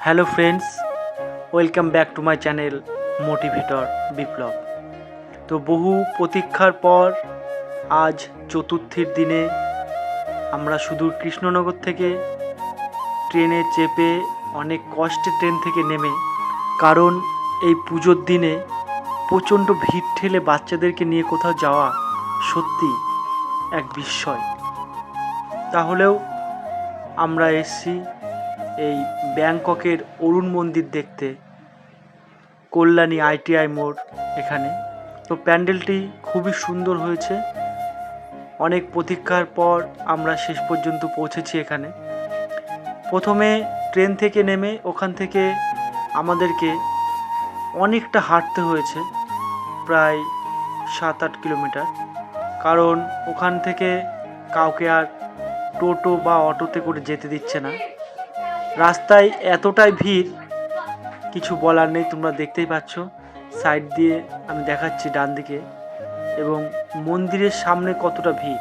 Hello friends, welcome back to my channel motivator Biplab. তো বহু প্রতীক্ষার পর আজ চতুর্থীর দিনে আমরা সুদূর কৃষ্ণনগর থেকে ট্রেনে চেপে অনেক কষ্টে ট্রেন থেকে নেমে, কারণ এই পুজোর দিনে প্রচণ্ড ভিড় ঠেলে বাচ্চাদেরকে নিয়ে কোথাও যাওয়া সত্যি এক বিস্ময়। তাহলেও আমরা এসছি এই ব্যাংককের অরুণ মন্দির দেখতে, কল্যাণী ITI মোড় এখানে। তো প্যান্ডেলটি খুবই সুন্দর হয়েছে। অনেক প্রতীক্ষার পর আমরা শেষ পর্যন্ত পৌঁছেছি এখানে। প্রথমে ট্রেন থেকে নেমে ওখান থেকে আমাদেরকে অনেকটা হাঁটতে হয়েছে, প্রায় 7-8 কিলোমিটার, কারণ ওখান থেকে কাউকে আর টোটো বা অটোতে করে যেতে দিচ্ছে না। রাস্তায় এতটাই ভিড়, কিছু বলার নেই। তোমরা দেখতেই পাচ্ছ, সাইড দিয়ে আমি দেখাচ্ছি ডান দিকে, এবং মন্দিরের সামনে কতটা ভিড়।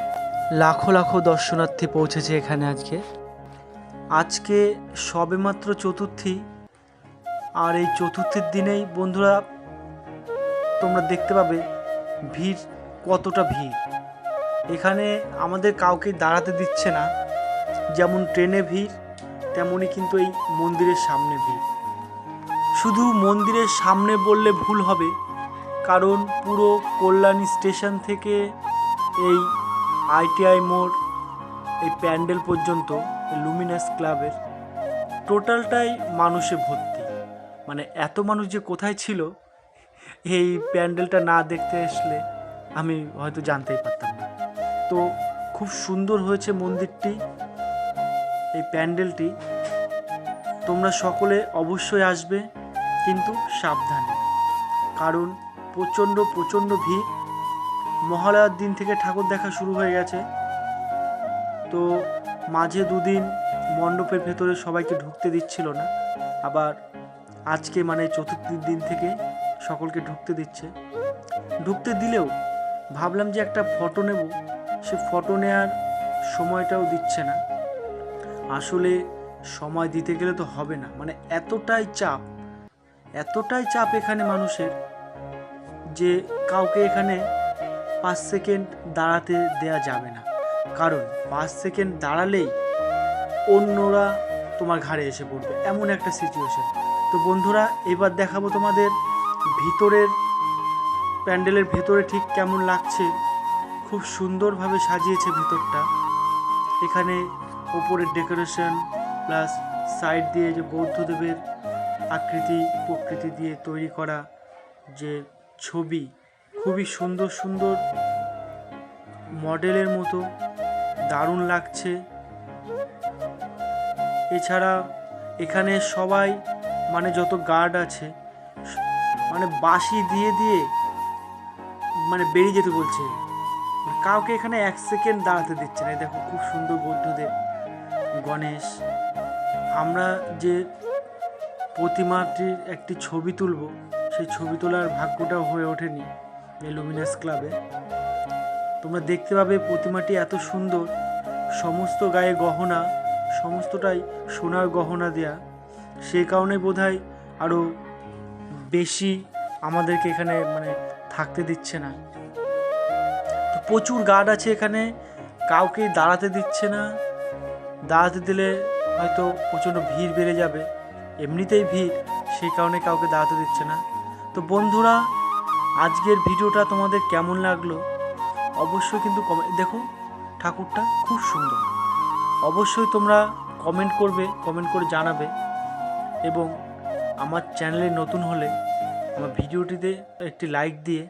লাখো লাখো দর্শনার্থী পৌঁছেছে এখানে আজকে সবেমাত্র চতুর্থী। আর এই চতুর্থীর দিনেই বন্ধুরা তোমরা দেখতে পাবে ভিড়, কতটা ভিড়। এখানে আমাদের কাউকে দাঁড়াতে দিচ্ছে না। যেমন ট্রেনে ভিড়, তেমনই কিন্তু এই মন্দিরের সামনে ভিড়। শুধু মন্দিরের সামনে বললে ভুল হবে, কারণ পুরো কল্যাণী স্টেশন থেকে এই ITI মোড়, এই প্যান্ডেল পর্যন্ত, লুমিনাস ক্লাবের টোটালটাই মানুষে ভর্তি। মানে এত মানুষ যে কোথায় ছিল এই প্যান্ডেলটা না দেখতে আসলে আমি হয়তো জানতেই পারতাম না। তো খুব সুন্দর হয়েছে মন্দিরটি, এই প্যান্ডেলটি। তোমরা সকলে অবশ্যই আসবে, কিন্তু সাবধানে, কারণ প্রচণ্ড ভিড়। মহালয়ার দিন থেকে ঠাকুর দেখা শুরু হয়ে গেছে। তো মাঝে দুদিন মণ্ডপের ভেতরে সবাইকে ঢুকতে দিচ্ছিল না, আবার আজকে মানে চতুর্থীর দিন থেকে সকলকে ঢুকতে দিচ্ছে। ঢুকতে দিলেও ভাবলাম যে একটা ফটো নেব, সে ফটো নেওয়ার সময়টাও দিচ্ছে না। আসলে সময় দিতে গেলে তো হবে না, মানে এতটাই চাপ এখানে মানুষের, যে কাউকে এখানে 5 সেকেন্ড দাঁড়াতে দেয়া যাবে না। কারণ 5 সেকেন্ড দাঁড়ালেই অন্যরা তোমার ঘাড়ে এসে পড়বে, এমন একটা সিচুয়েশন। তো বন্ধুরা, এবার দেখাবো তোমাদের ভিতরের প্যান্ডেলের ভেতরে ঠিক কেমন লাগছে। খুব সুন্দরভাবে সাজিয়েছে ভেতরটা। এখানে ওপরের ডেকোরেশন প্লাস সাইড দিয়ে যে বৌদ্ধদেবের আকৃতি প্রকৃতি দিয়ে তৈরি করা যে ছবি, খুবই সুন্দর মডেলের মতো দারুণ লাগছে। এছাড়া এখানে সবাই মানে যত গার্ড আছে, মানে বাঁশি দিয়ে মানে বেরিয়ে যেতে বলছে, কাউকে এখানে 1 সেকেন্ড দাঁড়াতে দিচ্ছে না। দেখো খুব সুন্দর বৌদ্ধদেব, গণেশ। আমরা যে প্রতিমাটির একটি ছবি তুলব, সেই ছবি তোলার ভাগ্যটাও হয়ে ওঠেনি এই লুমিনাস ক্লাবে। তোমরা দেখতে পাবে প্রতিমাটি এত সুন্দর, সমস্ত গায়ে গহনা, সমস্তটাই সোনার গহনা দেয়া। সেই কারণে বোধহয় আরও বেশি আমাদেরকে এখানে মানে থাকতে দিচ্ছে না। তো প্রচুর গার্ড আছে এখানে, কাউকে দাঁড়াতে দিচ্ছে না। দাঁড়াতে দিলে হয়তো প্রচণ্ড ভিড় বেড়ে যাবে, এমনিতেই ভিড়, সেই কারণে কাউকে দাঁড়াতে দিচ্ছে না। তো বন্ধুরা, আজকের ভিডিওটা তোমাদের কেমন লাগলো অবশ্যই কিন্তু দেখো ঠাকুরটা খুব সুন্দর, অবশ্যই তোমরা কমেন্ট করে জানাবে। এবং আমার চ্যানেলে নতুন হলে আমার ভিডিওটিতে একটি লাইক দিয়ে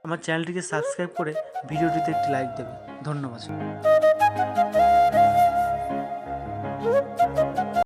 আমার চ্যানেলটিকে সাবস্ক্রাইব করে ভিডিওটিতে একটি লাইক দেবে। ধন্যবাদ।